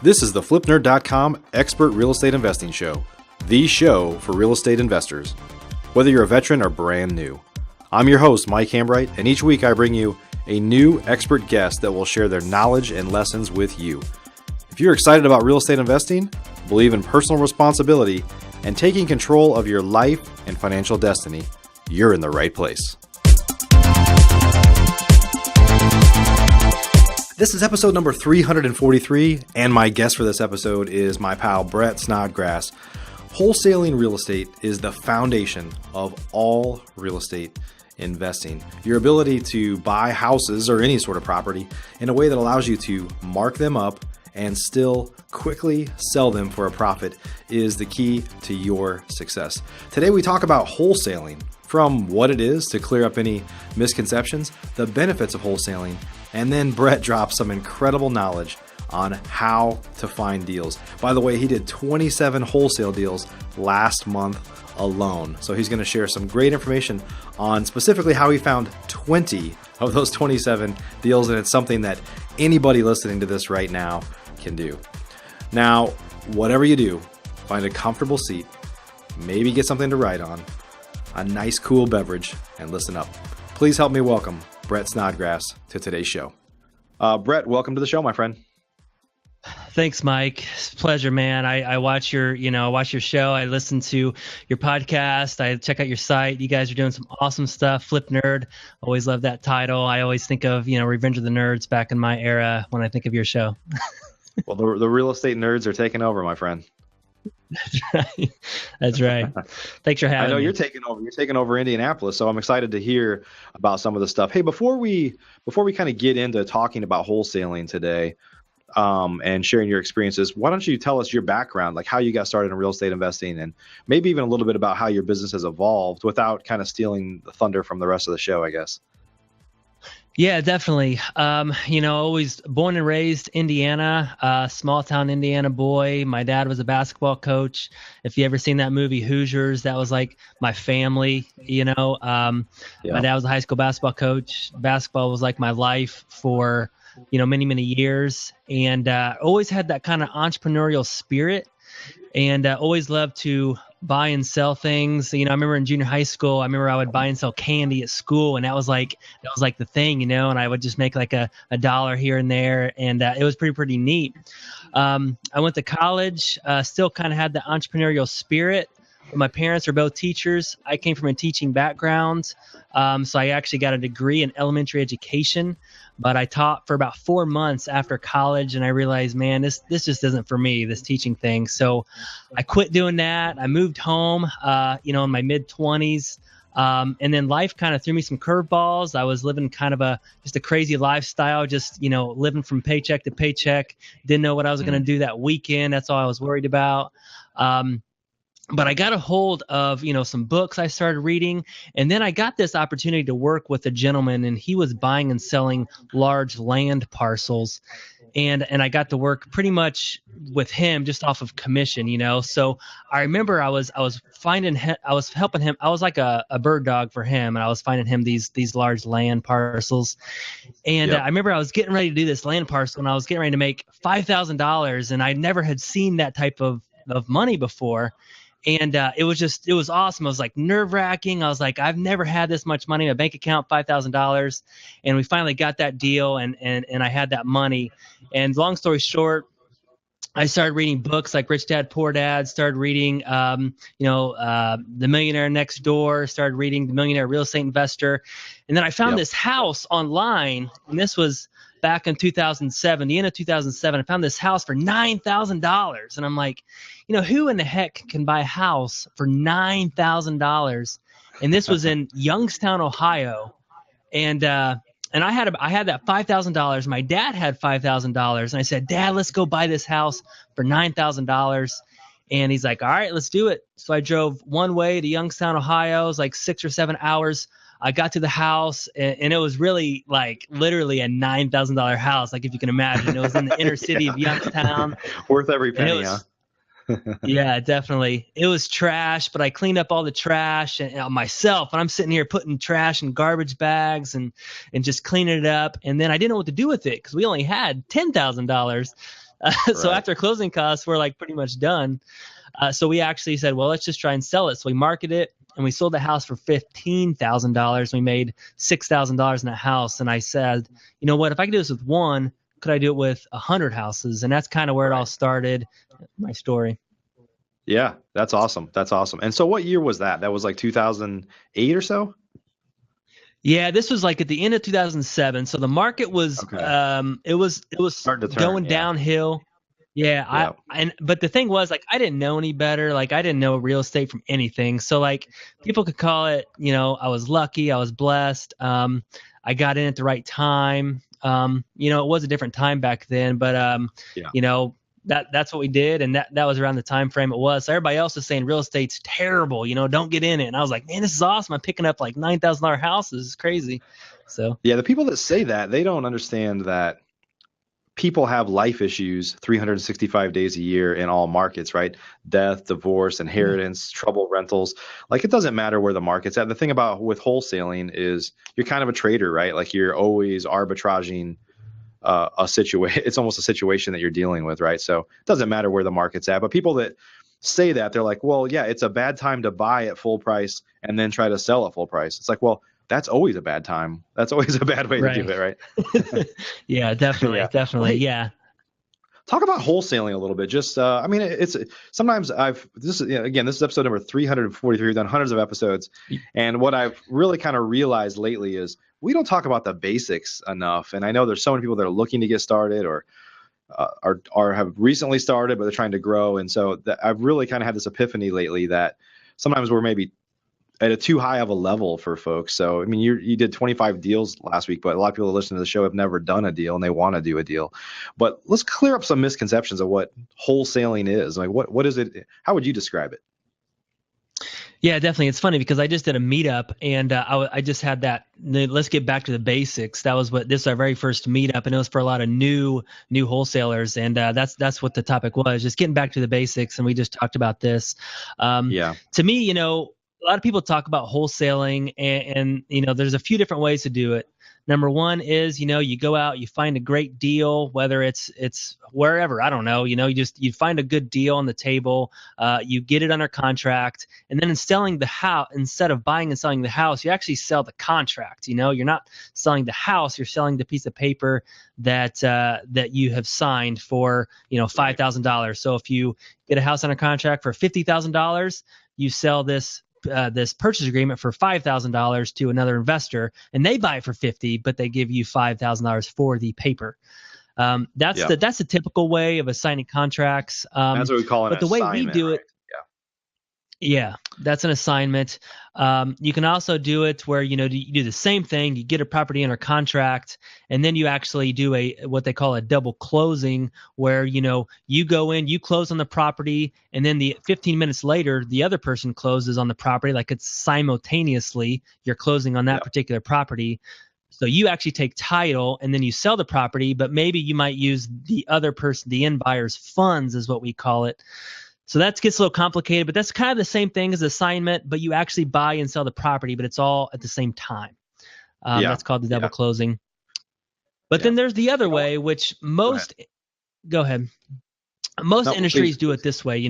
This is the FlipNerd.com Expert Real Estate Investing Show, the show for real estate investors, whether you're a veteran or brand new. I'm your host, Mike Hambright, and each week I bring you a new expert guest that will share their knowledge and lessons with you. If you're excited about real estate investing, believe in personal responsibility, and taking control of your life and financial destiny, you're in the right place. This is episode number 343, and my guest for this episode is my pal, Brett Snodgrass. Wholesaling real estate is the foundation of all real estate investing. Your ability to buy houses or any sort of property in a way that allows you to mark them up and still quickly sell them for a profit is the key to your success. Today we talk about wholesaling, from what it is to clear up any misconceptions, the benefits of wholesaling, and then Brett drops some incredible knowledge on how to find deals. By the way, he did 27 wholesale deals last month alone. So he's going to share some great information on specifically how he found 20 of those 27 deals. And it's something that anybody listening to this right now can do. Now, whatever you do, find a comfortable seat, maybe get something to write on, a nice cool beverage, and listen up. Please help me welcome Brett Snodgrass to today's show. Brett, welcome to the show, my friend. Thanks, Mike. It's a pleasure, man. I watch your show. I listen to your podcast. I check out your site. You guys are doing some awesome stuff. Flip Nerd. Always love that title. I always think of, Revenge of the Nerds back in my era when I think of your show. Well, the real estate nerds are taking over, my friend. That's right. That's right. Thanks for having me. I know you're taking over. You're taking over Indianapolis, so I'm excited to hear about some of the stuff. Hey, before we kind of get into talking about wholesaling today, and sharing your experiences, why don't you tell us your background, like how you got started in real estate investing, and maybe even a little bit about how your business has evolved without kind of stealing the thunder from the rest of the show, I guess. Yeah, definitely. Always born and raised Indiana, small town Indiana boy. My dad was a basketball coach. If you ever seen that movie Hoosiers, that was like my family, My dad was a high school basketball coach. Basketball was like my life for, many, many years. And always had that kind of entrepreneurial spirit, and always loved to buy and sell things. I remember in junior high school, I would buy and sell candy at school, and that was like the thing, and I would just make like a dollar here and there, and it was pretty neat. I went to college, still kind of had the entrepreneurial spirit. My parents are both teachers. I came from a teaching background, so I actually got a degree in elementary education, but I taught for about 4 months after college, and I realized, man, this just isn't for me, this teaching thing. So I quit doing that. I moved home, in my mid-20s, and then life kind of threw me some curveballs. I was living kind of just a crazy lifestyle, just, living from paycheck to paycheck. Didn't know what I was going to do that weekend. That's all I was worried about. But I got a hold of, some books I started reading, and then I got this opportunity to work with a gentleman, and he was buying and selling large land parcels, and I got to work pretty much with him just off of commission, So I remember I was helping him. I was like a bird dog for him, and I was finding him these large land parcels, and I remember I was getting ready to do this land parcel, and I was getting ready to make $5,000, and I never had seen that type of money before. And it was awesome. It was like nerve-wracking. I was like, I've never had this much money in my bank account, $5,000. And we finally got that deal, and I had that money. And long story short, I started reading books like Rich Dad, Poor Dad, started reading, The Millionaire Next Door, started reading The Millionaire Real Estate Investor. And then I found this house online, and this was back in 2007, the end of 2007. I found this house for $9,000. And I'm like, who in the heck can buy a house for $9,000? And this was in Youngstown, Ohio. And I had that $5,000. My dad had $5,000. And I said, Dad, let's go buy this house for $9,000. And he's like, all right, let's do it. So I drove one way to Youngstown, Ohio. It was like 6 or 7 hours. I got to the house, and it was really like literally a $9,000 house. Like if you can imagine, it was in the inner city of Youngstown. Worth every penny, huh? Yeah, definitely. It was trash, but I cleaned up all the trash myself. And I'm sitting here putting trash in garbage bags and just cleaning it up. And then I didn't know what to do with it because we only had $10,000. So Right. after closing costs, we're like pretty much done. So we actually said, well, let's just try and sell it. So we marketed it and we sold the house for $15,000. We made $6,000 in that house. And I said, you know what, if I could do this with one, could I do it with 100 houses? And that's kind of where it all Right. started, my story. Yeah, that's awesome. That's awesome. And so what year was that? That was like 2008 or so? Yeah, this was like at the end of 2007. So the market was, Okay. it was Starting to turn. going Yeah. downhill. Yeah, Yeah. but the thing was, like, I didn't know any better. Like, I didn't know real estate from anything. So like people could call it, I was lucky, I was blessed. I got in at the right time. It was a different time back then, but Yeah. you know, that's what we did, and that was around the time frame it was. So everybody else was saying real estate's terrible, don't get in it. And I was like, man, this is awesome. I'm picking up like $9,000 houses. It's crazy. So Yeah. The people that say that, they don't understand that people have life issues 365 days a year in all markets, right? Death, divorce, inheritance, trouble, rentals. Like it doesn't matter where the market's at. The thing about with wholesaling is you're kind of a trader, right? Like you're always arbitraging a situation. It's almost a situation that you're dealing with, right? So it doesn't matter where the market's at. But people that say that, they're like, well, yeah, it's a bad time to buy at full price and then try to sell at full price. It's like, well, that's always a bad time. That's always a bad way to do right. it, right? Yeah, definitely, Yeah. Well, definitely. hey, Yeah. talk about wholesaling a little bit. Just, I mean, it's sometimes this is, again, this is episode number 343. We've done hundreds of episodes. And what I've really kind of realized lately is we don't talk about the basics enough. And I know there's so many people that are looking to get started or are have recently started, but they're trying to grow. And so I've really kind of had this epiphany lately that sometimes we're maybe at a too high of a level for folks. So, I mean, you did 25 deals last week, but a lot of people that listen to the show have never done a deal and they want to do a deal. But let's clear up some misconceptions of what wholesaling is. Like, what is it? How would you describe it? Yeah, definitely. It's funny because I just did a meetup and I just had that. Let's get back to the basics. This is our very first meetup, and it was for a lot of new wholesalers, and that's what the topic was, just getting back to the basics. And we just talked about this. Yeah. To me, a lot of people talk about wholesaling, and there's a few different ways to do it. Number one is, you go out, you find a great deal, whether it's wherever, I don't know, you find a good deal on the table, you get it under contract, and then instead of buying and selling the house, you actually sell the contract. You're not selling the house, you're selling the piece of paper that you have signed for, $5,000. So if you get a house under contract for $50,000, you sell this purchase agreement for $5,000 to another investor, and they buy it for 50, but they give you $5,000 for the paper. That's the typical way of assigning contracts. That's what we call an but the way assignment, we do right? it, yeah, that's an assignment. You can also do it where, you do the same thing. You get a property under contract, and then you actually do what they call a double closing, where, you go in, you close on the property, and then 15 minutes later, the other person closes on the property. Like it's simultaneously, you're closing on that particular property. So you actually take title and then you sell the property, but maybe you might use the other person, the end buyer's funds is what we call it. So that gets a little complicated, but that's kind of the same thing as assignment, but you actually buy and sell the property, but it's all at the same time. That's called the double closing. But then there's the other way, which go ahead. Most industries do it this way.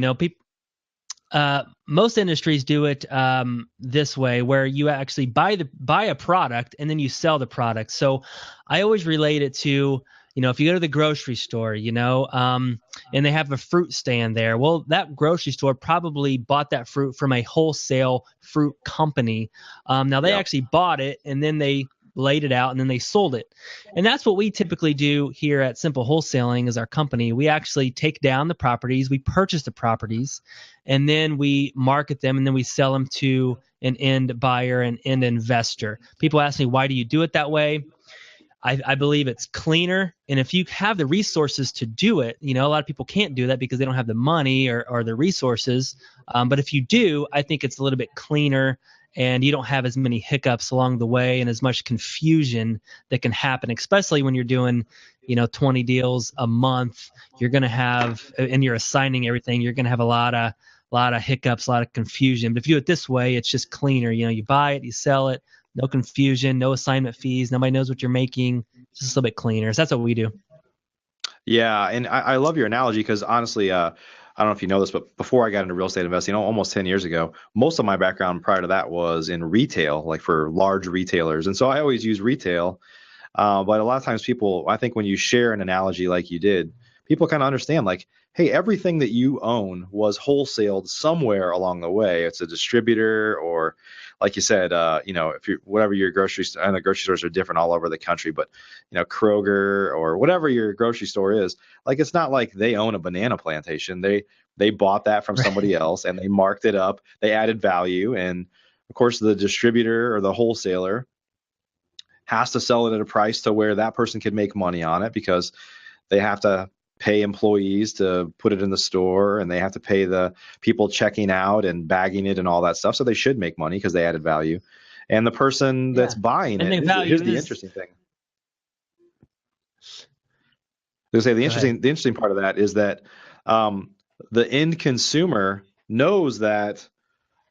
Most industries do it this way, where you actually buy a product and then you sell the product. So I always relate it to, if you go to the grocery store, and they have a fruit stand there, well, that grocery store probably bought that fruit from a wholesale fruit company. Now they actually bought it and then they laid it out and then they sold it. And that's what we typically do here at Simple Wholesaling as our company. We actually take down the properties, we purchase the properties, and then we market them and then we sell them to an end buyer and end investor. People ask me, why do you do it that way? I believe it's cleaner. And if you have the resources to do it, a lot of people can't do that because they don't have the money or the resources. But if you do, I think it's a little bit cleaner and you don't have as many hiccups along the way and as much confusion that can happen, especially when you're doing, 20 deals a month. You're going to have, and you're assigning everything, you're going to have a lot of hiccups, a lot of confusion. But if you do it this way, it's just cleaner. You buy it, you sell it. No confusion, no assignment fees. Nobody knows what you're making. Just a little bit cleaner. So that's what we do. Yeah, and I love your analogy because honestly, I don't know if you know this, but before I got into real estate investing, almost 10 years ago, most of my background prior to that was in retail, like for large retailers. And so I always use retail. But a lot of times people, I think when you share an analogy like you did, people kind of understand like, hey, everything that you own was wholesaled somewhere along the way. It's a distributor or like you said, if you whatever your grocery store, and the grocery stores are different all over the country, but Kroger or whatever your grocery store is, like it's not like they own a banana plantation. They bought that from Right. somebody else and they marked it up. They added value, and of course the distributor or the wholesaler has to sell it at a price to where that person can make money on it because they have to pay employees to put it in the store and they have to pay the people checking out and bagging it and all that stuff. So they should make money because they added value. And the person that's Yeah. buying And it, the value here's the is, interesting thing. They say go ahead. the interesting part of that is that um, the end consumer knows that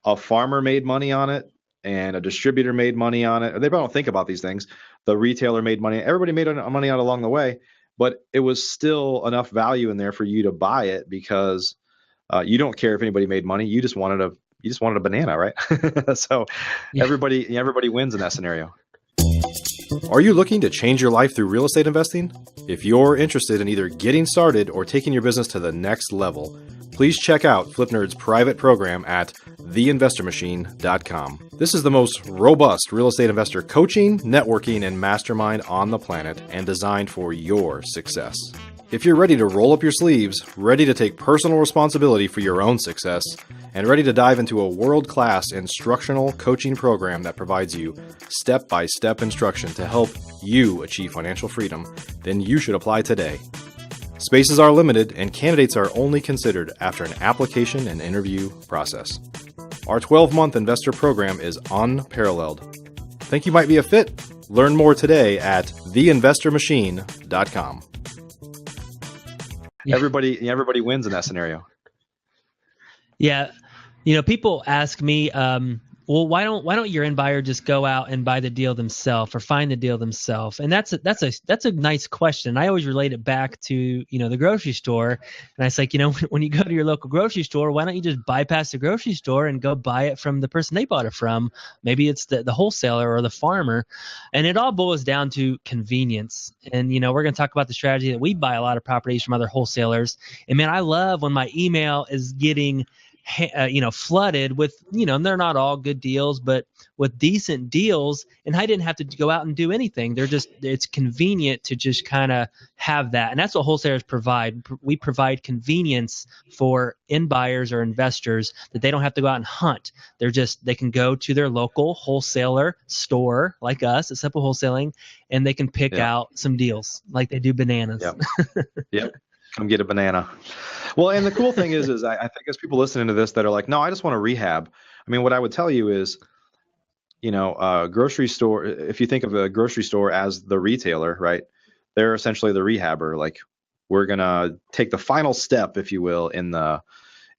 a farmer made money on it and a distributor made money on it. They don't think about these things. The retailer made money. Everybody made money out along the way, but it was still enough value in there for you to buy it because you don't care if anybody made money. You just wanted a banana, right? So Yeah. everybody wins in that scenario. Are you looking to change your life through real estate investing? If you're interested in either getting started or taking your business to the next level, please check out FlipNerd's private program at theinvestormachine.com. This is the most robust real estate investor coaching, networking, and mastermind on the planet and designed for your success. If you're ready to roll up your sleeves, ready to take personal responsibility for your own success, and ready to dive into a world-class instructional coaching program that provides you step-by-step instruction to help you achieve financial freedom, then you should apply today. Spaces are limited and candidates are only considered after an application and interview process. Our 12-month investor program is unparalleled. Think you might be a fit? Learn more today at theinvestormachine.com. Yeah. Everybody wins in that scenario. Yeah. People ask me, well, why don't your end buyer just go out and buy the deal themselves or find the deal themselves? And that's a nice question. I always relate it back to, the grocery store. And I say, when you go to your local grocery store, why don't you just bypass the grocery store and go buy it from the person they bought it from? Maybe it's the wholesaler or the farmer. And it all boils down to convenience. And, we're going to talk about the strategy that we buy a lot of properties from other wholesalers. And man, I love when my email is getting flooded with, and they're not all good deals, but with decent deals. And I didn't have to go out and do anything. It's convenient to just kind of have that. And that's what wholesalers provide. We provide convenience for end buyers or investors that they don't have to go out and hunt. They can go to their local wholesaler store like us at Simple Wholesaling, and they can pick out some deals like they do bananas. Yep. Come get a banana. Well, and the cool thing is I think there's people listening to this that are like, no, I just want to rehab. I mean, what I would tell you is, grocery store, if you think of a grocery store as the retailer, right? They're essentially the rehabber. Like we're going to take the final step, if you will, in the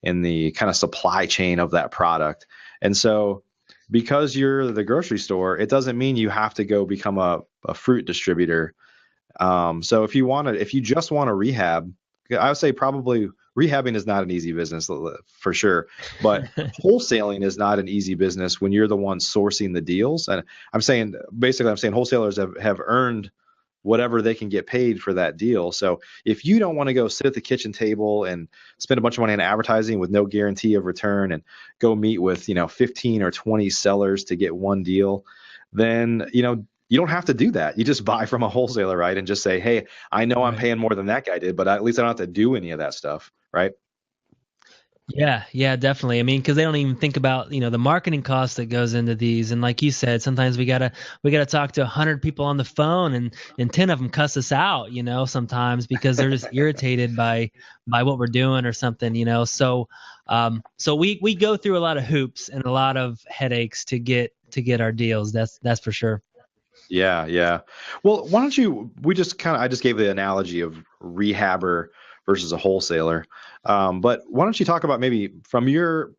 kind of supply chain of that product. And so because you're the grocery store, it doesn't mean you have to go become a fruit distributor. So if you just want to rehab, I would say probably rehabbing is not an easy business for sure, but wholesaling is not an easy business when you're the one sourcing the deals. And I'm saying wholesalers have earned whatever they can get paid for that deal. So if you don't want to go sit at the kitchen table and spend a bunch of money on advertising with no guarantee of return and go meet with, 15 or 20 sellers to get one deal, then, you don't have to do that. You just buy from a wholesaler, right? And just say, hey, I know I'm paying more than that guy did, but at least I don't have to do any of that stuff, right? Yeah, definitely. I mean, because they don't even think about the marketing cost that goes into these. And like you said, sometimes we gotta talk to 100 people on the phone, and 10 of them cuss us out. Sometimes because they're just irritated by what we're doing or something. So we go through a lot of hoops and a lot of headaches to get our deals. That's for sure. Yeah. Well, I just gave the analogy of rehabber versus a wholesaler. But why don't you talk about maybe from your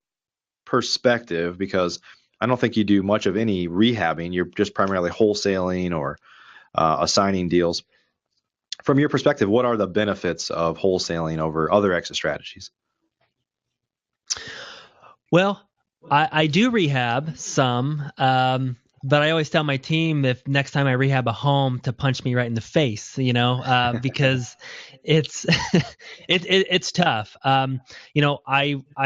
perspective, because I don't think you do much of any rehabbing. You're just primarily wholesaling or assigning deals. from your perspective, what are the benefits of wholesaling over other exit strategies? Well, I do rehab some, but I always tell my team if next time I rehab a home to punch me right in the face, because it's it's tough. I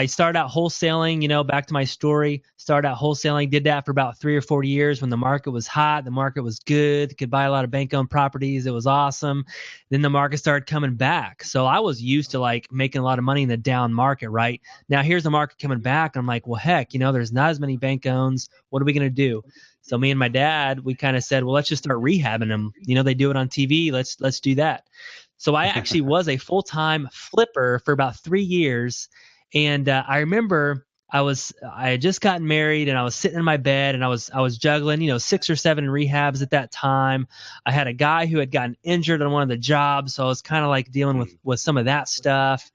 started out wholesaling. Back to my story. Started out wholesaling. Did that for about 3 or 4 years when the market was hot. The market was good. Could buy a lot of bank-owned properties. It was awesome. Then the market started coming back. So I was used to like making a lot of money in the down market, right? Now here's the market coming back. I'm like, well, heck, there's not as many bank owns. What are we going to do? So me and my dad, we kind of said, well, let's just start rehabbing them. They do it on TV. Let's do that. So I actually was a full-time flipper for about 3 years. And I remember I had just gotten married and I was sitting in my bed and I was juggling, 6 or 7 rehabs at that time. I had a guy who had gotten injured on one of the jobs. So I was kind of like dealing with some of that stuff.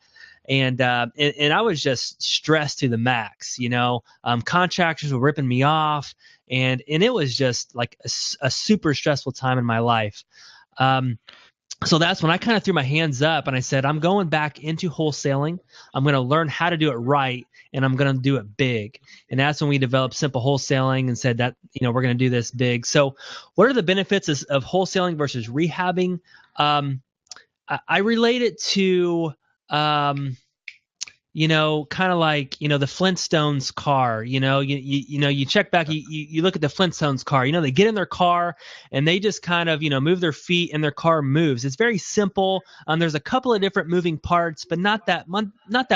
And I was just stressed to the max. Contractors were ripping me off, and it was just like a super stressful time in my life. So that's when I kind of threw my hands up and I said, I'm going back into wholesaling. I'm going to learn how to do it right, and I'm going to do it big. And that's when we developed Simple Wholesaling and said that, we're going to do this big. So what are the benefits of wholesaling versus rehabbing? I relate it to, kind of like, the Flintstones car, you check back, you look at the Flintstones car, they get in their car and they just kind of, move their feet and their car moves. It's very simple. There's a couple of different moving parts, but not that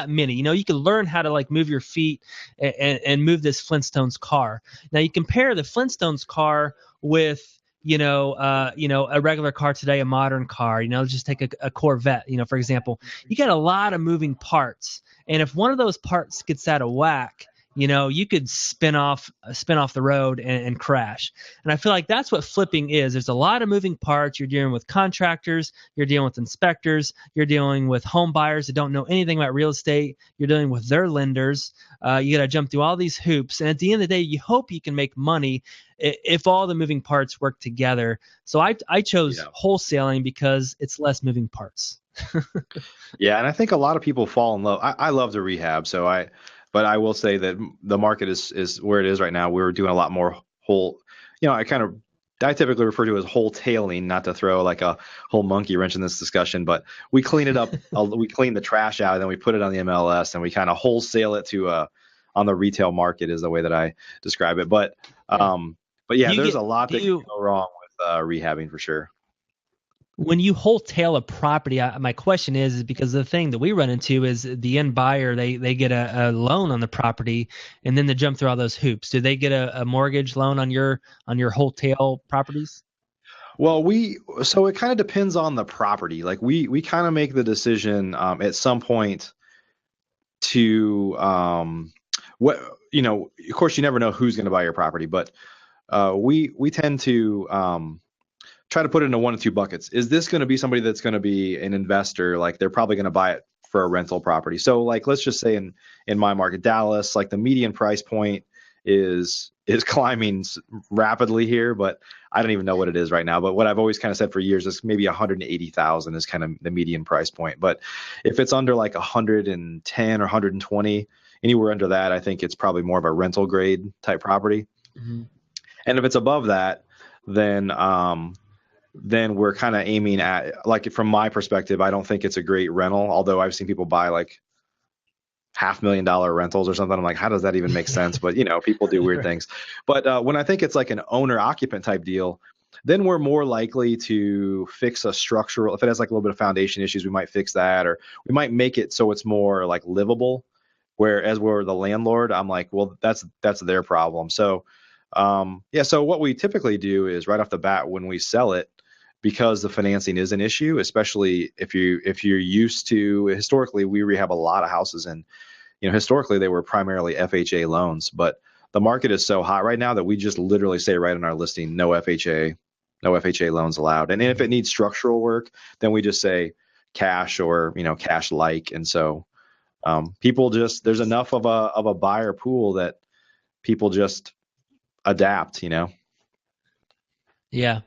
many. You can learn how to like move your feet and move this Flintstones car. Now you compare the Flintstones car with a regular car today, a modern car, just take a Corvette, for example. You got a lot of moving parts. And if one of those parts gets out of whack, you could spin off the road and crash. And I feel like that's what flipping is. There's a lot of moving parts. You're dealing with contractors, you're dealing with inspectors, you're dealing with home buyers that don't know anything about real estate. You're dealing with their lenders. You got to jump through all these hoops. And at the end of the day, you hope you can make money if all the moving parts work together. So I chose wholesaling because it's less moving parts. Yeah, and I think a lot of people fall in love. I love to rehab, but I will say that the market is where it is right now. We're doing a lot more I typically refer to it as wholetailing, not to throw like a whole monkey wrench in this discussion, but we clean it up, we clean the trash out, and then we put it on the MLS, and we kind of wholesale it to on the retail market is the way that I describe it. But yeah, there's a lot that can go wrong with rehabbing for sure. When you wholesale a property, my question is because the thing that we run into is the end buyer, they get a loan on the property and then they jump through all those hoops. Do they get a mortgage loan on your wholesale properties? Well, so it kind of depends on the property. Like we kind of make the decision at some point to of course you never know who's going to buy your property, but we tend to try to put it into one of two buckets. Is this going to be somebody that's going to be an investor? Like they're probably going to buy it for a rental property. So like, let's just say in my market, Dallas, like the median price point is climbing rapidly here, but I don't even know what it is right now. But what I've always kind of said for years is maybe 180,000 is kind of the median price point. But if it's under like 110 or 120, anywhere under that, I think it's probably more of a rental grade type property. Mm-hmm. And if it's above that, then we're kind of aiming at, like, from my perspective, I don't think it's a great rental, although I've seen people buy like $500,000 rentals or something. I'm like, how does that even make sense? But people do weird things. But when I think it's like an owner occupant type deal, then we're more likely to fix a structural, if it has like a little bit of foundation issues, we might fix that, or we might make it so it's more like livable. Whereas we're the landlord, I'm like, well, that's their problem. So so what we typically do is right off the bat when we sell it, because the financing is an issue, especially if you're used to, historically, we rehab a lot of houses, and historically they were primarily FHA loans, but the market is so hot right now that we just literally say right in our listing, no FHA loans allowed. And if it needs structural work, then we just say cash or cash like. And so people just, there's enough of a buyer pool that people just adapt. Yeah.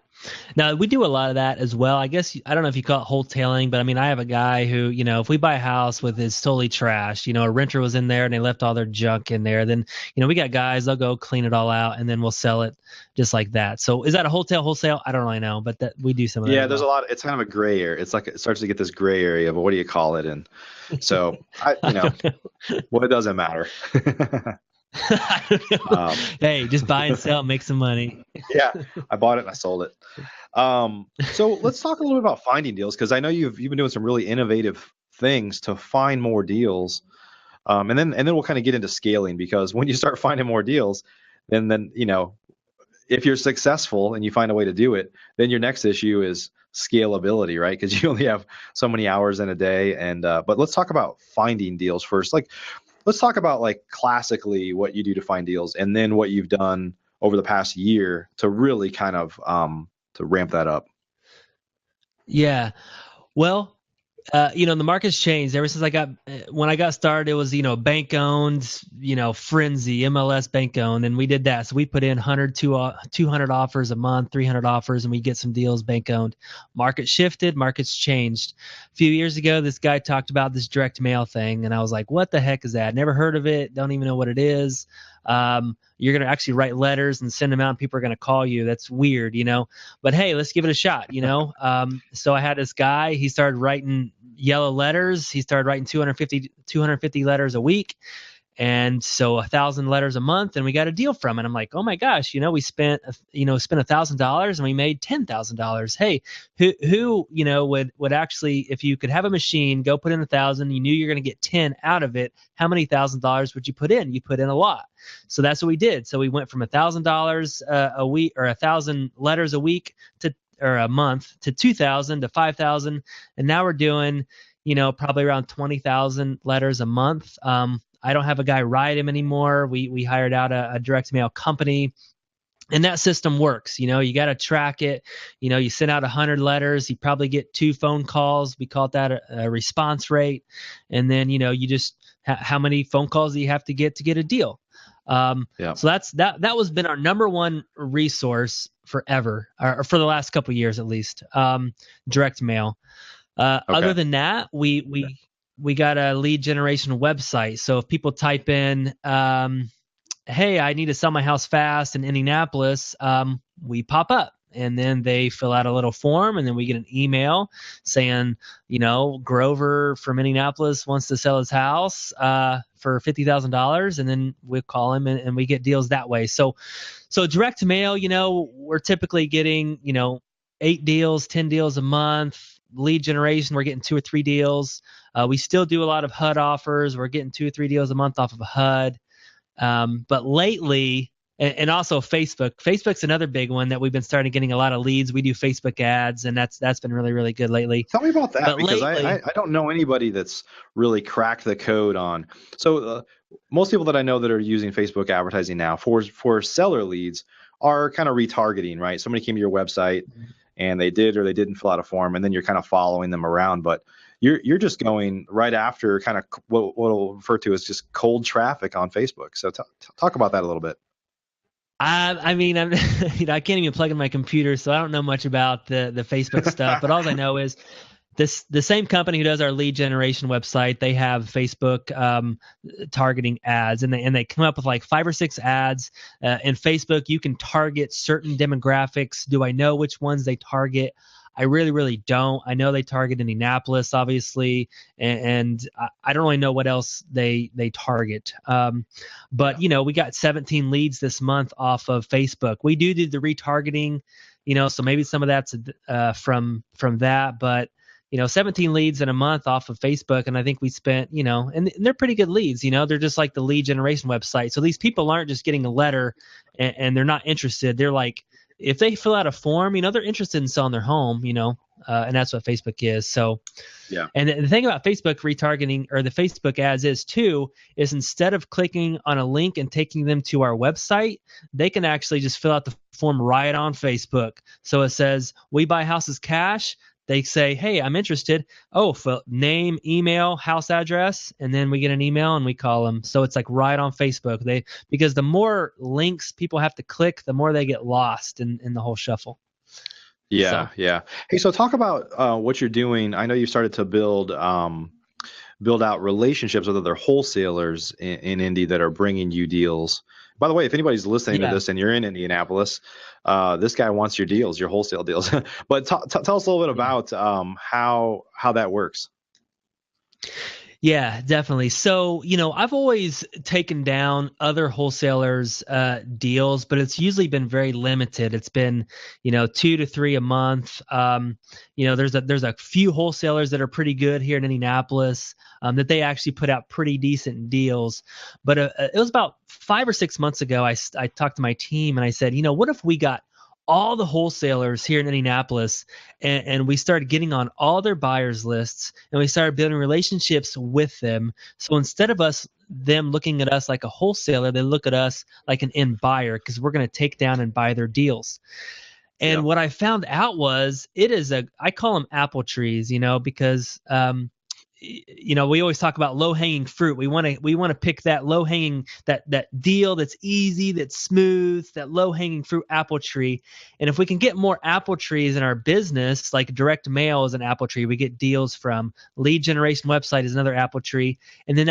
Now we do a lot of that as well. I guess I don't know if you call it wholesaling, but I mean I have a guy who, if we buy a house with his totally trashed, a renter was in there and they left all their junk in there, then we got guys, they'll go clean it all out and then we'll sell it just like that. So is that a wholesale? I don't really know, but that we do some of that. Yeah, there's a lot. It's kind of a gray area. It's like it starts to get this gray area, but what do you call it? And so well, it doesn't matter. Hey, just buy and sell, make some money. Yeah, I bought it and I sold it. So let's talk a little bit about finding deals, because I know you've been doing some really innovative things to find more deals, and then we'll kind of get into scaling, because when you start finding more deals, then if you're successful and you find a way to do it, then your next issue is scalability, right? Because you only have so many hours in a day. And but let's talk about finding deals first. Let's talk about classically what you do to find deals, and then what you've done over the past year to really kind of to ramp that up. Yeah. Well, the market's changed ever since when I got started. It was, bank owned, frenzy, MLS bank owned. And we did that. So we put in 100 to 200 offers a month, 300 offers, and we get some deals bank owned. Market shifted, market's changed. A few years ago, this guy talked about this direct mail thing. And I was like, what the heck is that? Never heard of it. Don't even know what it is. You're going to actually write letters and send them out and people are going to call you. That's weird, but hey, let's give it a shot, So I had this guy, he started writing yellow letters. He started writing 250 letters a week. And so 1,000 letters a month, and we got a deal from it. I'm like, oh my gosh, we spent $1,000 and we made $10,000. Hey, who would actually, if you could have a machine, go put in 1,000, you knew you're going to get 10 out of it, how many $1,000 would you put in? You put in a lot. So that's what we did. So we went from $1,000 a week, or 1,000 letters a week or a month, to 2,000 to 5,000, and now we're doing, probably around 20,000 letters a month. I don't have a guy write him anymore. We hired out a direct mail company, and that system works. You got to track it. You send out 100 letters, you probably get 2 phone calls. We call that a response rate. And then, you just, how many phone calls do you have to get a deal? So that was been our number one resource forever, or for the last couple of years, at least, direct mail. Okay. Other than that, we got a lead generation website. So if people type in, hey, I need to sell my house fast in Indianapolis, we pop up. And then they fill out a little form, and then we get an email saying, Grover from Indianapolis wants to sell his house for $50,000, and then we call him and we get deals that way. So direct mail, we're typically getting, 8 deals, 10 deals a month. Lead generation, we're getting 2 or 3 deals. We still do a lot of HUD offers. We're getting 2 or 3 deals a month off of a HUD. But lately, and also Facebook's another big one that we've been starting getting a lot of leads. We do Facebook ads, and that's been really, really good lately. Tell me about that, because lately, I don't know anybody that's really cracked the code on. So most people that I know that are using Facebook advertising now for seller leads are kind of retargeting, right? Somebody came to your website and they did or they didn't fill out a form, and then you're kind of following them around. But you're just going right after kind of what we'll refer to as just cold traffic on Facebook. So talk about that a little bit. I mean, I'm, I can't even plug in my computer, so I don't know much about the Facebook stuff. But all I know is the same company who does our lead generation website, they have Facebook targeting ads, and they come up with like 5 or 6 ads. In Facebook, you can target certain demographics. Do I know which ones they target? I really, really don't. I know they target Indianapolis, obviously, and I don't really know what else they target. But we got 17 leads this month off of Facebook. We do the retargeting, so maybe some of that's from that, but 17 leads in a month off of Facebook, and I think we spent, and they're pretty good leads. They're just like the lead generation website. So these people aren't just getting a letter and they're not interested. They're like, if they fill out a form, they're interested in selling their home, and that's what Facebook is. So, yeah. And the thing about Facebook retargeting, or the Facebook ads is instead of clicking on a link and taking them to our website, they can actually just fill out the form right on Facebook. So it says, we buy houses cash. They say, hey, I'm interested. Oh, name, email, house address, and then we get an email and we call them. So it's like right on Facebook. Because the more links people have to click, the more they get lost in the whole shuffle. Yeah, So yeah. Hey, so talk about what you're doing. I know you started to build out relationships with other wholesalers in Indy that are bringing you deals. By the way, if anybody's listening to yeah. this and you're in Indianapolis, this guy wants your deals, your wholesale deals. But tell us a little bit Yeah. about how that works. Yeah, definitely. So, I've always taken down other wholesalers' deals, but it's usually been very limited. It's been, 2 to 3 a month. There's a few wholesalers that are pretty good here in Indianapolis, that they actually put out pretty decent deals. But it was about 5 or 6 months ago. I talked to my team and I said, what if we got all the wholesalers here in Indianapolis, and we started getting on all their buyers lists, and we started building relationships with them. So instead of them looking at us like a wholesaler, they look at us like an end buyer, because we're going to take down and buy their deals. And Yep. what I found out was, I call them apple trees, because we always talk about low hanging fruit. We want to pick that low hanging, that deal that's easy, that's smooth, that low hanging fruit apple tree. And if we can get more apple trees in our business, like direct mail is an apple tree, we get deals from. Lead generation website is another apple tree, and then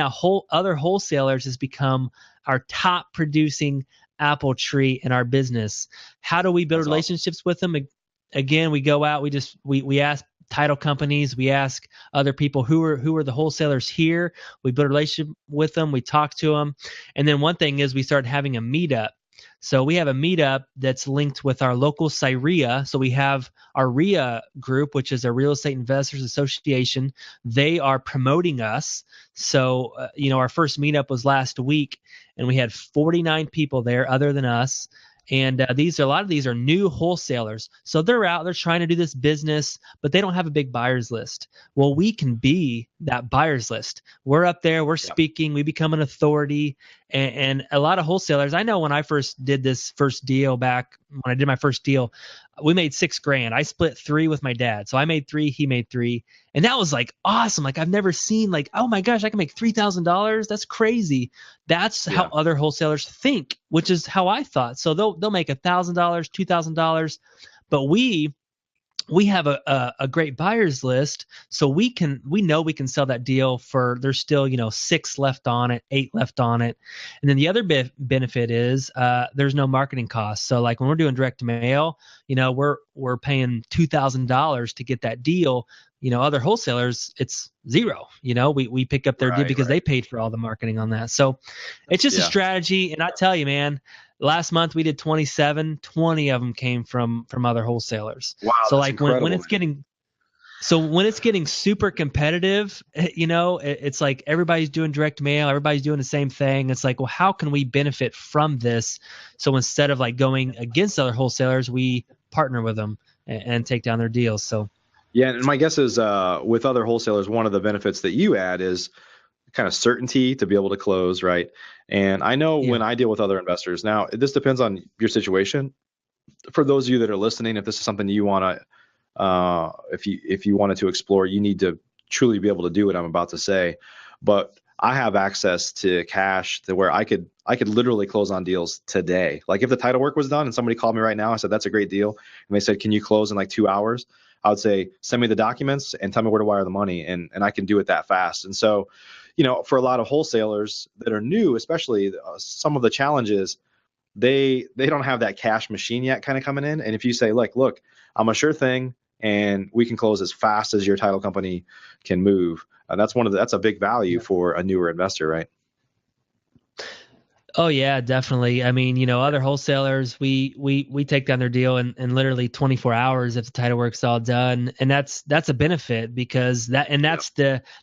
other wholesalers has become our top producing apple tree in our business. How do we build That's awesome. relationships with them? Again, we go out, we ask title companies, we ask other people who are the wholesalers here. We build a relationship with them, we talk to them. And then one thing is, we started having a meetup. So we have a meetup that's linked with our local CIREA. So we have our RIA group, which is a Real Estate Investors Association. They are promoting us. So our first meetup was last week, and we had 49 people there other than us. And a lot of these are new wholesalers. So they're out, they're trying to do this business, but they don't have a big buyers list. Well, we can be that buyers list. We're up there, we're Yeah. speaking, we become an authority. And a lot of wholesalers, I know when I first did this first deal back, when I did my first deal, we made $6,000. I split 3 with my dad. So I made 3, he made 3. And that was like awesome. Like, I've never seen, like, oh my gosh, I can make $3,000. That's crazy. That's how Yeah. other wholesalers think, which is how I thought. So they'll make $1,000, $2,000, but we have a great buyers list, so we know we can sell that deal for, there's still 6 left on it, 8 left on it. And then the other benefit is, there's no marketing costs. So like when we're doing direct mail, we're paying $2,000 to get that deal. Other wholesalers, it's zero. We pick up their deal because Right. they paid for all the marketing on that. So it's just a Yeah. strategy. And I tell you, man, last month we did 27, 20 of them came from other wholesalers. Wow, So that's like when incredible, it's man. getting super competitive, it's like everybody's doing direct mail, everybody's doing the same thing. It's like, well, how can we benefit from this? So instead of like going against other wholesalers, we partner with them and take down their deals. So Yeah, and my guess is with other wholesalers, one of the benefits that you add is kind of certainty to be able to close, right? And I know yeah, when I deal with other investors, now this depends on your situation. For those of you that are listening, if this is something you want to, if you wanted to explore, you need to truly be able to do what I'm about to say. But I have access to cash to where I could literally close on deals today. Like if the title work was done and somebody called me right now, I said that's a great deal, and they said, can you close in like 2 hours? I would say, send me the documents and tell me where to wire the money, and I can do it that fast. And so, for a lot of wholesalers that are new, especially, some of the challenges, they don't have that cash machine yet kind of coming in. And if you say, like, look, I'm a sure thing, and we can close as fast as your title company can move, that's a big value yeah. for a newer investor, right? Oh yeah, definitely. I mean, other wholesalers, we take down their deal in literally 24 hours if the title work's all done, and that's a benefit, because Yeah.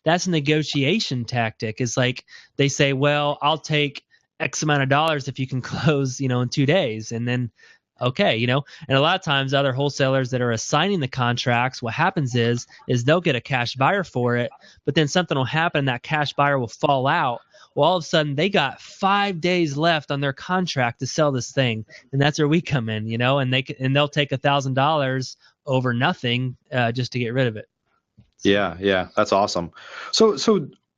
that's a negotiation tactic. It's like they say, well, I'll take X amount of dollars if you can close, in 2 days, and then okay. And a lot of times other wholesalers that are assigning the contracts, what happens is they'll get a cash buyer for it, but then something will happen and that cash buyer will fall out. Well, all of a sudden they got 5 days left on their contract to sell this thing, and that's where we come in, and they'll take $1,000 over nothing, just to get rid of it. So. Yeah, that's awesome. So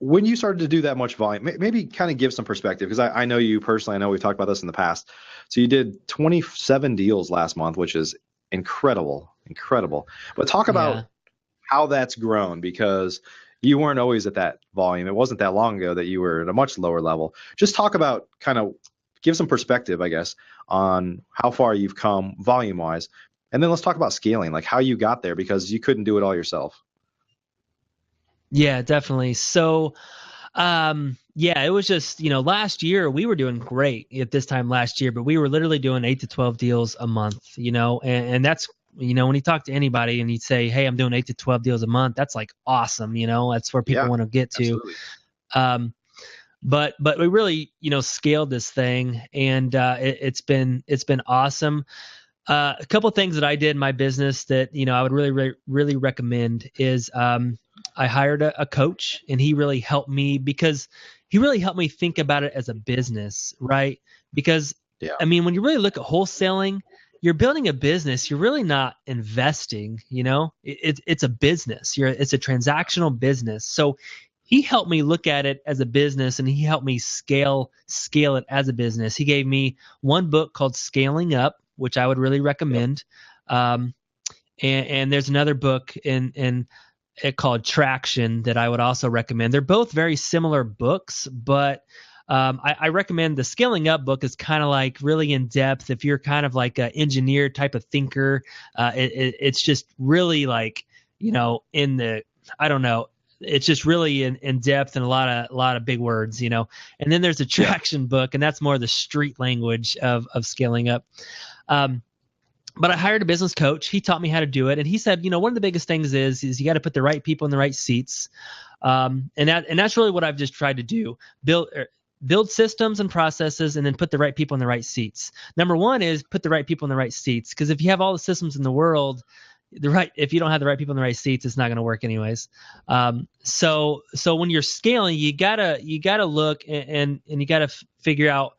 when you started to do that much volume, maybe kind of give some perspective, because I know you personally. I know we've talked about this in the past. So you did 27 deals last month, which is incredible. Incredible. But talk Yeah. about how that's grown, because you weren't always at that volume. It wasn't that long ago that you were at a much lower level. Just talk about, kind of give some perspective, I guess, on how far you've come volume wise. And then let's talk about scaling, like how you got there, because you couldn't do it all yourself. Yeah, definitely. So, yeah, it was just, last year we were doing great at this time last year, but we were literally doing 8 to 12 deals a month, and that's, when you talk to anybody and you say, hey, I'm doing 8 to 12 deals a month, that's like awesome. That's where people Yeah, want to get to. absolutely. Um, but we really, scaled this thing, and it's been awesome. A couple things that I did in my business that I would really recommend is I hired a coach, and he really helped me because he really helped me think about it as a business, right? Because Yeah, I mean, when you really look at wholesaling, you're building a business. You're really not investing. It's a business. It's a transactional business. So he helped me look at it as a business, and he helped me scale it as a business. He gave me one book called Scaling Up, which I would really yep, recommend. Um, and there's another book in it called Traction that I would also recommend. They're both very similar books, but I recommend the Scaling Up book is kind of like really in depth. If you're kind of like an engineer type of thinker, it's just really like, in the, I don't know, it's just really in depth and a lot of big words, And then there's a yeah, Traction book, and that's more the street language of scaling up. Um, but I hired a business coach. He taught me how to do it, and he said, one of the biggest things is you got to put the right people in the right seats, and that's really what I've just tried to do: build systems and processes, and then put the right people in the right seats. Number one is put the right people in the right seats, because if you have all the systems in the world, if you don't have the right people in the right seats, it's not going to work anyways. So when you're scaling, you gotta look and you gotta figure out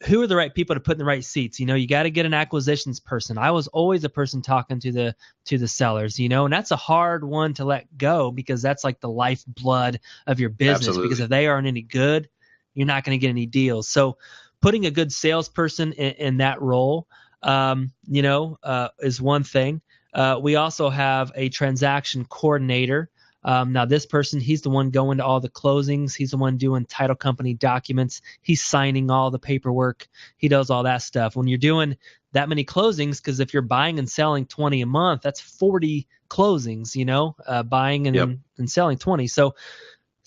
who are the right people to put in the right seats. You got to get an acquisitions person. I was always a person talking to the sellers, and that's a hard one to let go, because that's like the lifeblood of your business, because absolutely. if they aren't any good, you're not going to get any deals. So putting a good salesperson in that role, is one thing. We also have a transaction coordinator. Now this person, he's the one going to all the closings. He's the one doing title company documents. He's signing all the paperwork. He does all that stuff. When you're doing that many closings, because if you're buying and selling 20 a month, that's 40 closings, buying Yep. and selling 20. So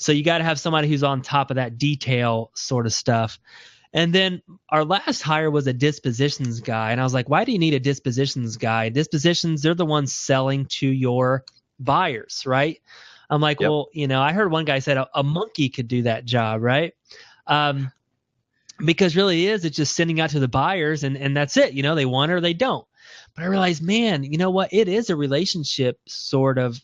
you got to have somebody who's on top of that detail sort of stuff. And then our last hire was a dispositions guy. And I was like, why do you need a dispositions guy? Dispositions, they're the ones selling to your buyers, right? I'm like, Yep. well, I heard one guy said a monkey could do that job, right? Um, because really it's just sending out to the buyers, and that's it. They want it or they don't. But I realized, man, you know what? It is a relationship sort of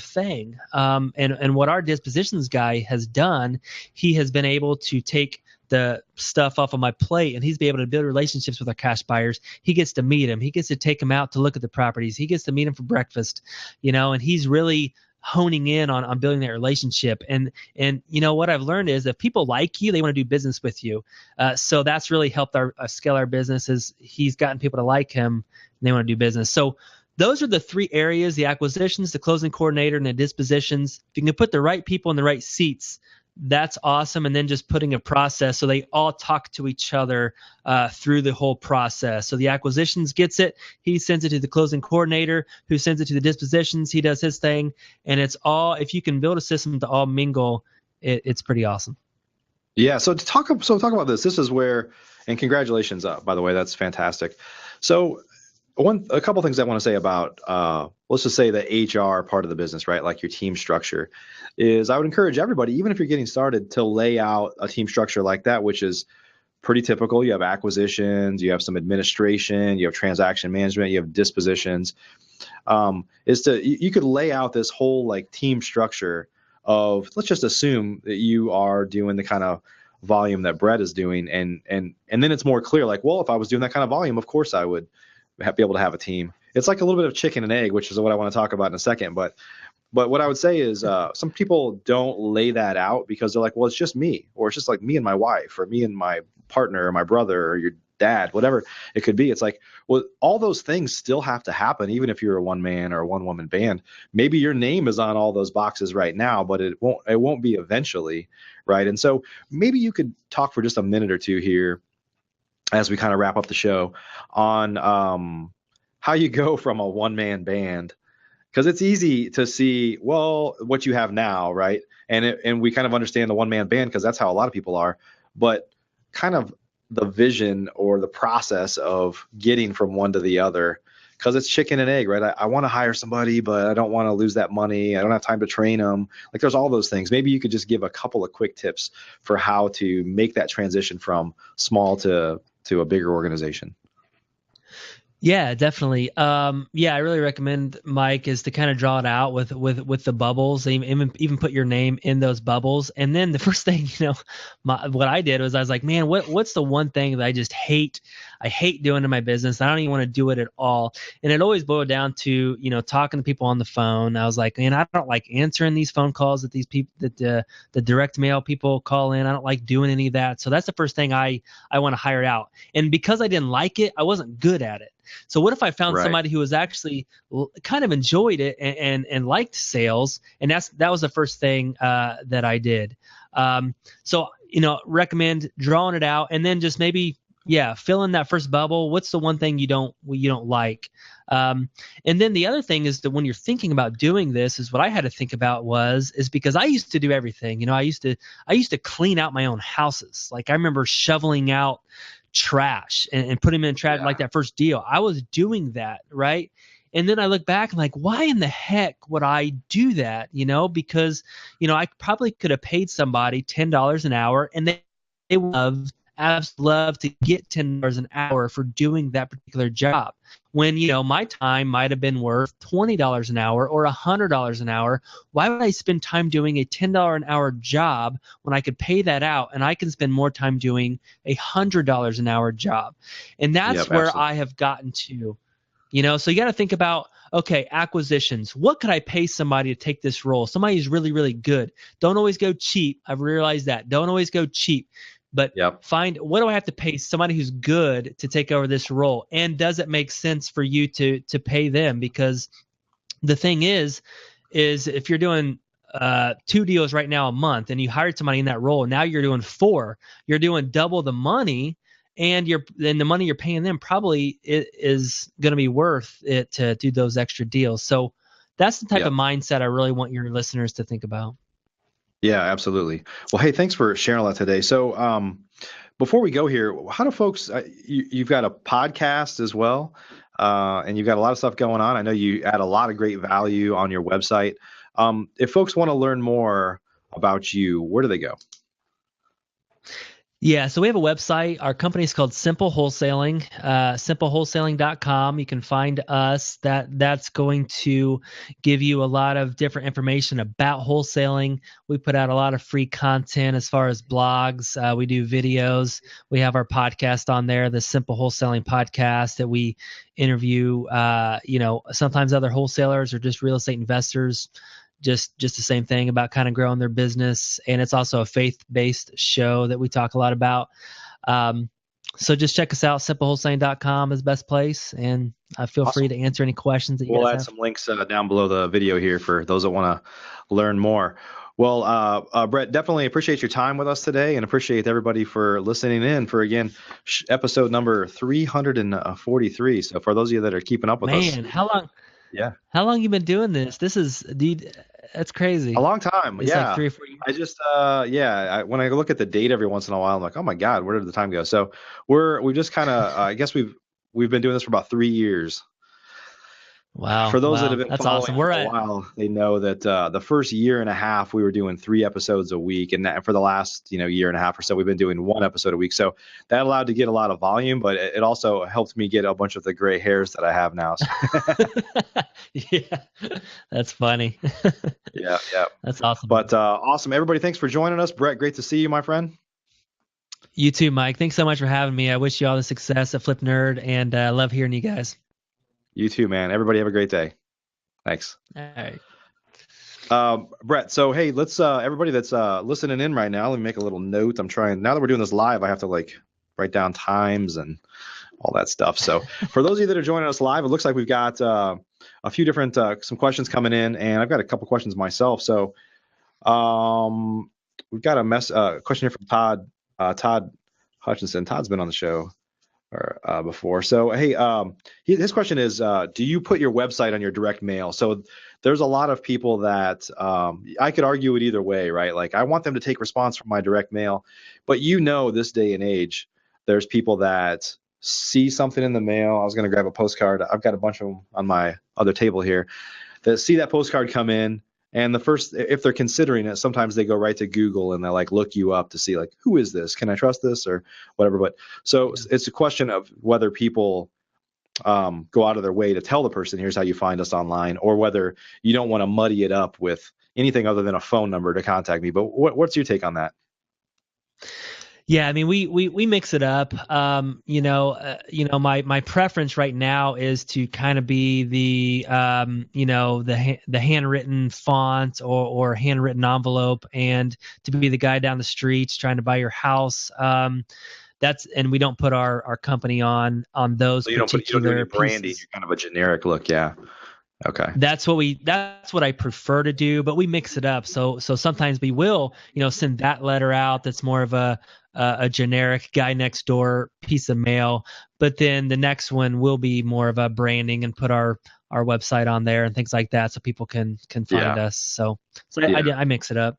thing. And what our dispositions guy has done, he has been able to take the stuff off of my plate, and he's been able to build relationships with our cash buyers. He gets to meet them. He gets to take them out to look at the properties. He gets to meet them for breakfast, and he's really honing in on building that relationship. And what I've learned is if people like you, they want to do business with you. So that's really helped our scale our business. Is he's gotten people to like him and they want to do business. So those are the three areas: the acquisitions, the closing coordinator, and the dispositions. If you can put the right people in the right seats, that's awesome. And then just putting a process so they all talk to each other through the whole process. So the acquisitions gets it. He sends it to the closing coordinator, who sends it to the dispositions. He does his thing. And it's all, if you can build a system to all mingle, it's pretty awesome. Yeah. So talk about this. This is where, and congratulations, by the way, that's fantastic. So a couple things I want to say about, let's just say the HR part of the business, right? Like your team structure, is I would encourage everybody, even if you're getting started, to lay out a team structure like that, which is pretty typical. You have acquisitions, you have some administration, you have transaction management, you have dispositions. You could lay out this whole like team structure of, let's just assume that you are doing the kind of volume that Brett is doing, and then it's more clear, like, well, if I was doing that kind of volume, of course I would be able to have a team. It's like a little bit of chicken and egg, which is what I want to talk about in a second. But what I would say is, some people don't lay that out because they're like, well, it's just me, or it's just like me and my wife, or me and my partner, or my brother, or your dad, whatever it could be. It's like, well, all those things still have to happen, even if you're a one man or a one woman band. Maybe your name is on all those boxes right now, but it won't be eventually, right? And so maybe you could talk for just a minute or two here as we kind of wrap up the show on how you go from a one man band, because it's easy to see, well, what you have now, right? And we kind of understand the one man band because that's how a lot of people are, but kind of the vision or the process of getting from one to the other, because it's chicken and egg, right? I want to hire somebody, but I don't want to lose that money. I don't have time to train them. Like, there's all those things. Maybe you could just give a couple of quick tips for how to make that transition from small to a bigger organization. Yeah, definitely. Yeah, I really recommend, Mike, is to kind of draw it out with the bubbles, even put your name in those bubbles. And then the first thing, what I did was I was like, man, what's the one thing that I just hate? I hate doing in my business. I don't even want to do it at all. And it always boiled down to, talking to people on the phone. I was like, man, I don't like answering these phone calls that these people, that the direct mail people call in. I don't like doing any of that. So that's the first thing I want to hire out. And because I didn't like it, I wasn't good at it. So what if I found somebody who was actually kind of enjoyed it and liked sales? And that was the first thing that I did. So recommend drawing it out, and then just maybe fill in that first bubble. What's the one thing you don't like? And then the other thing is that when you're thinking about doing this, is what I had to think about is because I used to do everything. I used to clean out my own houses. Like, I remember shoveling out trash and put them in trash, like that first deal. I was doing that, right? And then I look back and like, why in the heck would I do that? Because I probably could have paid somebody $10 an hour, and they would absolutely love to get $10 an hour for doing that particular job, when my time might have been worth $20 an hour or $100 an hour. Why would I spend time doing a $10 an hour job when I could pay that out and I can spend more time doing a $100 an hour job? And that's where absolutely. I have gotten to. So you got to think about, okay, acquisitions. What could I pay somebody to take this role? Somebody who's really, really good. Don't always go cheap. I've realized that. Don't always go cheap. But find, what do I have to pay somebody who's good to take over this role? And does it make sense for you to pay them? Because the thing is if you're doing 2 deals right now a month, and you hired somebody in that role, and now you're doing 4, you're doing double the money, and the money you're paying them probably is going to be worth it to do those extra deals. So that's the type of mindset I really want your listeners to think about. Yeah, absolutely. Well, hey, thanks for sharing all that today. So before we go here, how do folks, you've got a podcast as well, and you've got a lot of stuff going on. I know you add a lot of great value on your website. If folks want to learn more about you, where do they go? Yeah, so we have a website. Our company is called Simple Wholesaling, simplewholesaling.com. You can find us. That's going to give you a lot of different information about wholesaling. We put out a lot of free content as far as blogs. We do videos. We have our podcast on there, the Simple Wholesaling podcast, that we interview, sometimes other wholesalers or just real estate investors. Just the same thing about kind of growing their business. And it's also a faith-based show that we talk a lot about. So just check us out. SimpleWholesaling.com is the best place. And feel free to answer any questions that you guys have. We'll add some links down below the video here for those that want to learn more. Well, Brett, definitely appreciate your time with us today, and appreciate everybody for listening in for, again, episode number 343. So for those of you that are keeping up with us. Man, how long? Yeah. How long you been doing this? That's crazy. A long time. It's like 3 or 4 years. I just, when I look at the date every once in a while, I'm like, oh my God, where did the time go? So we just kind of, I guess we've been doing this for about 3 years. Wow. For those that have been That's following awesome. for a while, they know that the first year and a half we were doing 3 episodes a week, and for the last year and a half or so we've been doing 1 episode a week. So that allowed to get a lot of volume, but it also helped me get a bunch of the gray hairs that I have now. So. Yeah, that's funny. Yeah. That's awesome. But awesome, everybody. Thanks for joining us, Brett. Great to see you, my friend. You too, Mike. Thanks so much for having me. I wish you all the success at Flip Nerd, and I love hearing you guys. You too, man. Everybody have a great day. Thanks. All right. Brett, so hey, let's everybody that's listening in right now, let me make a little note. Now that we're doing this live, I have to write down times and all that stuff. So for those of you that are joining us live, it looks like we've got a few different some questions coming in, and I've got a couple questions myself. So we've got a question here from Todd Hutchinson. Todd's been on the show before. So, hey, his question is, do you put your website on your direct mail? So there's a lot of people that I could argue it either way, right? Like I want them to take response from my direct mail, but this day and age, there's people that see something in the mail. I was going to grab a postcard. I've got a bunch of them on my other table here that see that postcard come in. And if they're considering it, sometimes they go right to Google and they like look you up to see like, who is this? Can I trust this or whatever? But so it's a question of whether people go out of their way to tell the person, here's how you find us online, or whether you don't want to muddy it up with anything other than a phone number to contact me. But what's your take on that? Yeah, I mean, we mix it up. My preference right now is to kind of be the the handwritten font or handwritten envelope, and to be the guy down the streets trying to buy your house. And we don't put our company on those so you particular don't do any branding. pieces. You're kind of a generic look, yeah. Okay. That's what I prefer to do, but we mix it up. So sometimes we will, send that letter out that's more of a generic guy next door piece of mail, but then the next one will be more of a branding and put our website on there and things like that so people can find us. So I mix it up.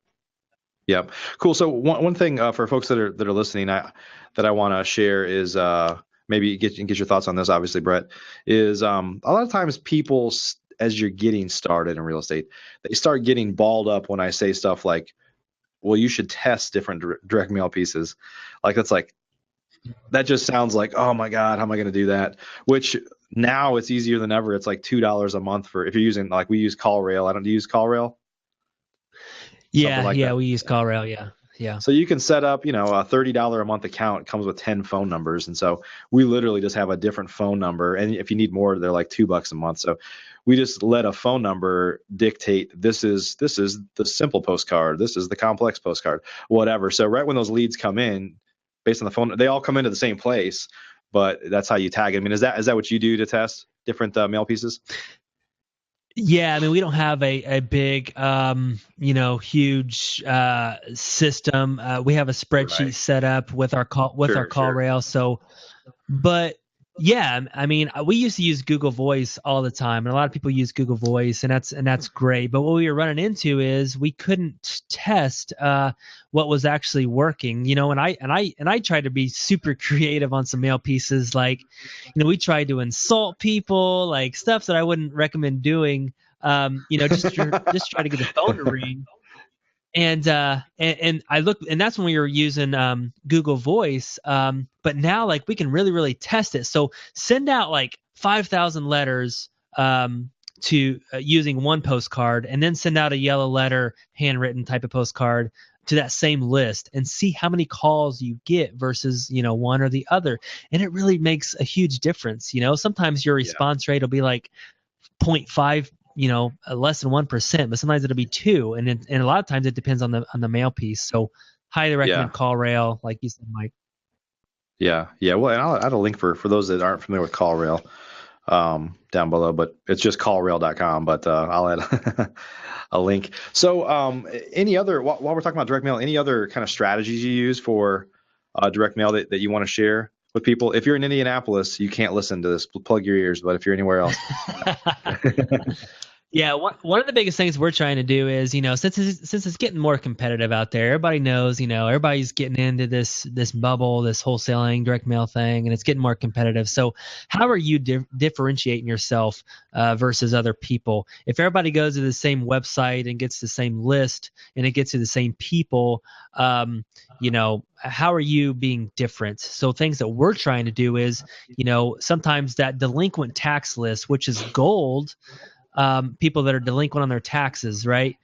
Yep. Cool. So one thing for folks that are listening, that I want to share is maybe get your thoughts on this. Obviously, Brett, is a lot of times people, as you're getting started in real estate, they start getting balled up when I say stuff like, well, you should test different direct mail pieces. Like that just sounds like, oh my God, how am I going to do that? Which now it's easier than ever. It's like $2 a month if you're using, like we use CallRail. I don't use CallRail. Yeah, we use CallRail. Yeah. So you can set up, a $30 a month account. It comes with 10 phone numbers. And so we literally just have a different phone number. And if you need more, they're like $2 a month. So we just let a phone number dictate, this is the simple postcard. This is the complex postcard, whatever. So right when those leads come in, based on the phone, they all come into the same place, but that's how you tag it. I mean, is that what you do to test different mail pieces? Yeah, I mean, we don't have a big, huge system. We have a spreadsheet set up with our CallRail. So, but yeah, I mean, we used to use Google Voice all the time, and a lot of people use Google Voice, and that's great. But what we were running into is we couldn't test what was actually working, and I tried to be super creative on some mail pieces, like, we tried to insult people, like stuff that I wouldn't recommend doing, just try to get the phone to ring. And I looked, and that's when we were using Google Voice. But now, like, we can really, really test it. So send out like 5,000 letters to using one postcard, and then send out a yellow letter, handwritten type of postcard to that same list, and see how many calls you get versus one or the other. And it really makes a huge difference. Sometimes your response rate will be like 0.5. Less than 1%, but sometimes it'll be 2%, and a lot of times it depends on the mail piece. So highly recommend CallRail, like you said, Mike. Yeah. Well, and I'll add a link for those that aren't familiar with CallRail down below, but it's just callrail.com. But I'll add a link. So any other, while we're talking about direct mail, any other kind of strategies you use for direct mail that you want to share with people? If you're in Indianapolis, you can't listen to this. Plug your ears. But if you're anywhere else. Yeah, one of the biggest things we're trying to do is, since it's getting more competitive out there, everybody knows, everybody's getting into this bubble, this wholesaling direct mail thing, and it's getting more competitive. So how are you differentiating yourself versus other people? If everybody goes to the same website and gets the same list and it gets to the same people, how are you being different? So things that we're trying to do is, sometimes that delinquent tax list, which is gold, people that are delinquent on their taxes, right?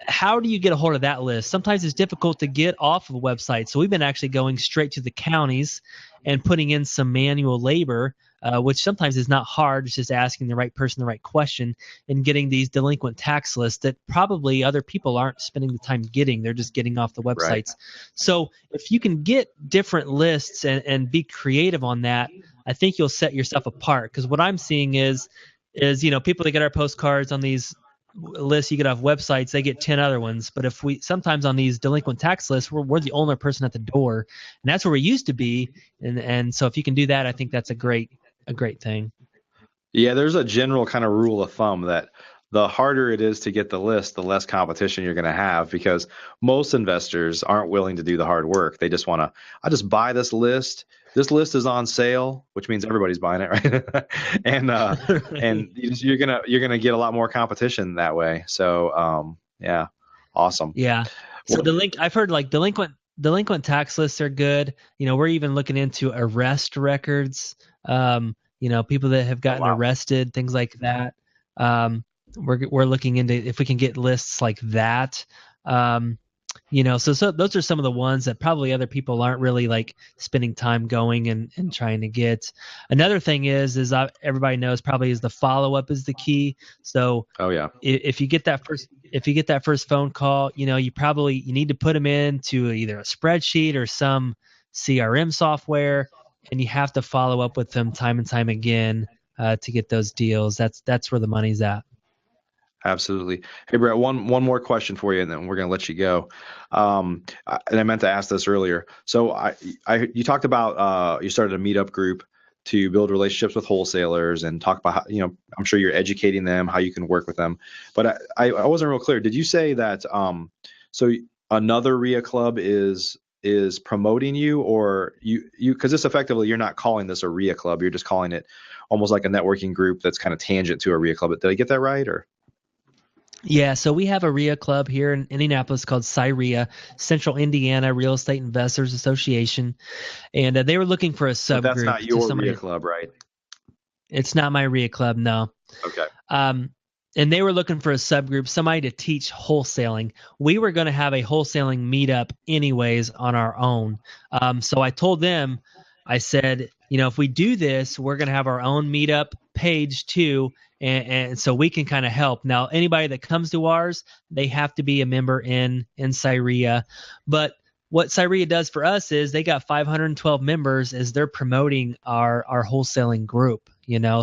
How do you get a hold of that list? Sometimes it's difficult to get off of a website. So we've been actually going straight to the counties and putting in some manual labor, which sometimes is not hard. It's just asking the right person the right question and getting these delinquent tax lists that probably other people aren't spending the time getting. They're just getting off the websites. Right. So if you can get different lists and be creative on that, I think you'll set yourself apart. Because what I'm seeing is people that get our postcards on these lists you get off websites, they get 10 other ones. But if we sometimes on these delinquent tax lists, we're the only person at the door, and that's where we used to be. And so if you can do that, I think that's a great thing. Yeah, there's a general kind of rule of thumb that the harder it is to get the list, the less competition you're going to have, because most investors aren't willing to do the hard work. They just want to, I just buy this list. This list is on sale, which means everybody's buying it, right? and and you're gonna get a lot more competition that way. So yeah, awesome. Yeah. So I've heard like delinquent tax lists are good. We're even looking into arrest records. People that have gotten arrested, things like that. We're looking into if we can get lists like that. So those are some of the ones that probably other people aren't really like spending time going and trying to get. Another thing is everybody knows probably is the follow-up is the key. So if you get that first phone call, you need to put them into either a spreadsheet or some CRM software, and you have to follow up with them time and time again to get those deals. That's where the money's at. Absolutely. Hey, Brett, one more question for you, and then we're going to let you go. And I meant to ask this earlier. So you talked about you started a meetup group to build relationships with wholesalers and talk about how, I'm sure you're educating them, how you can work with them. But I wasn't real clear. Did you say that so another RIA club is promoting you, or you because this effectively you're not calling this a RIA club, you're just calling it almost like a networking group that's kind of tangent to a RIA club. Did I get that right, or? Yeah, so we have a RIA club here in Indianapolis called CIREA, Central Indiana Real Estate Investors Association, and they were looking for a subgroup. But that's not your RIA club, right? It's not my RIA club, no. Okay. And they were looking for a subgroup, somebody to teach wholesaling. We were going to have a wholesaling meetup anyways on our own. So I told them, I said, if we do this, we're going to have our own meetup page too. And so we can kind of help. Now, anybody that comes to ours, they have to be a member in CIREA. But what CIREA does for us is they got 512 members as they're promoting our wholesaling group,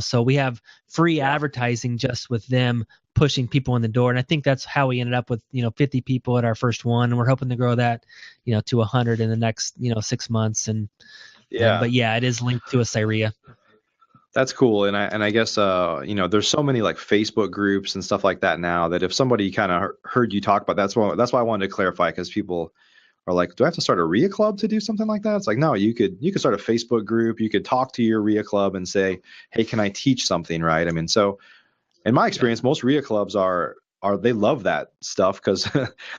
So we have free advertising just with them pushing people in the door. And I think that's how we ended up with, 50 people at our first one. And we're hoping to grow that, to 100 in the next, 6 months. But yeah, it is linked to a CIREA. That's cool. And I guess, there's so many like Facebook groups and stuff like that now that if somebody kind of heard you talk about, that's why I wanted to clarify, because people are like, do I have to start a RIA club to do something like that? It's like, no, you could start a Facebook group. You could talk to your RIA club and say, hey, can I teach something? Right. I mean, so in my experience, most RIA clubs they love that stuff because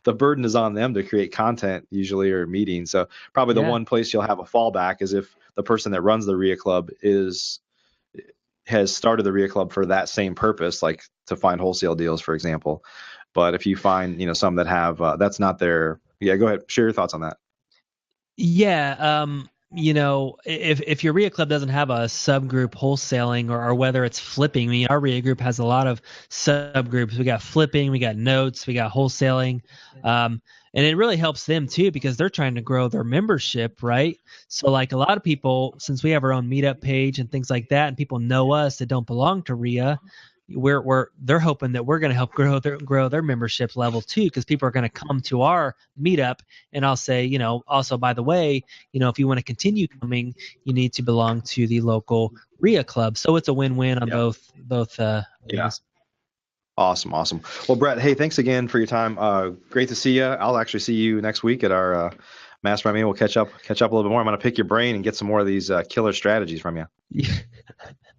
the burden is on them to create content usually, or meetings. So probably the one place you'll have a fallback is if the person that runs the RIA club has started the RIA club for that same purpose, like to find wholesale deals, for example. But if you find, some that have, that's not their, go ahead, share your thoughts on that. Yeah. If your RIA club doesn't have a subgroup wholesaling or whether it's flipping, our RIA group has a lot of subgroups. We got flipping, we got notes, we got wholesaling. And it really helps them too, because they're trying to grow their membership, right? So like a lot of people, since we have our own meetup page and things like that, and people know us that don't belong to RIA, they're hoping that we're going to help grow their membership level too, because people are going to come to our meetup. And I'll say, also, by the way, if you want to continue coming, you need to belong to the local RIA club. So it's a win-win on both. Ways. Awesome. Well, Brett, hey, thanks again for your time. Great to see you. I'll actually see you next week at our Mastermind meeting. We'll catch up a little bit more. I'm going to pick your brain and get some more of these killer strategies from you.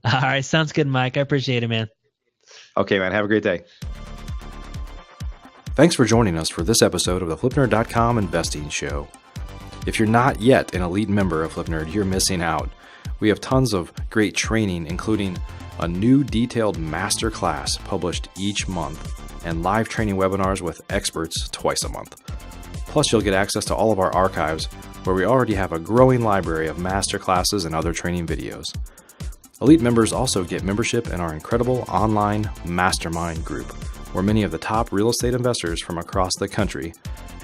All right. Sounds good, Mike. I appreciate it, man. Okay, man. Have a great day. Thanks for joining us for this episode of the FlipNerd.com Investing Show. If you're not yet an elite member of FlipNerd, you're missing out. We have tons of great training, including a new detailed masterclass published each month and live training webinars with experts twice a month. Plus, you'll get access to all of our archives where we already have a growing library of masterclasses and other training videos. Elite members also get membership in our incredible online Mastermind group, where many of the top real estate investors from across the country,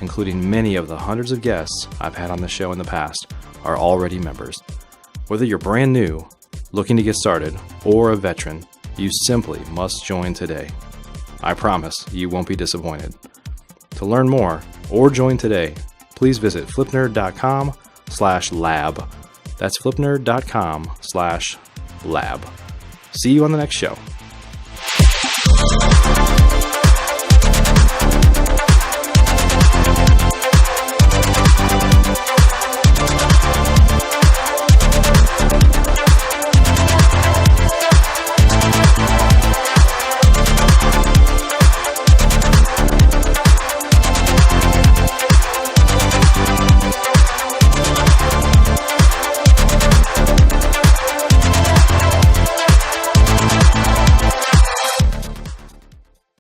including many of the hundreds of guests I've had on the show in the past, are already members. Whether you're brand new, looking to get started, or a veteran, you simply must join today. I promise you won't be disappointed. To learn more or join today, please visit flipnerd.com/lab. That's flipnerd.com/lab. See you on the next show.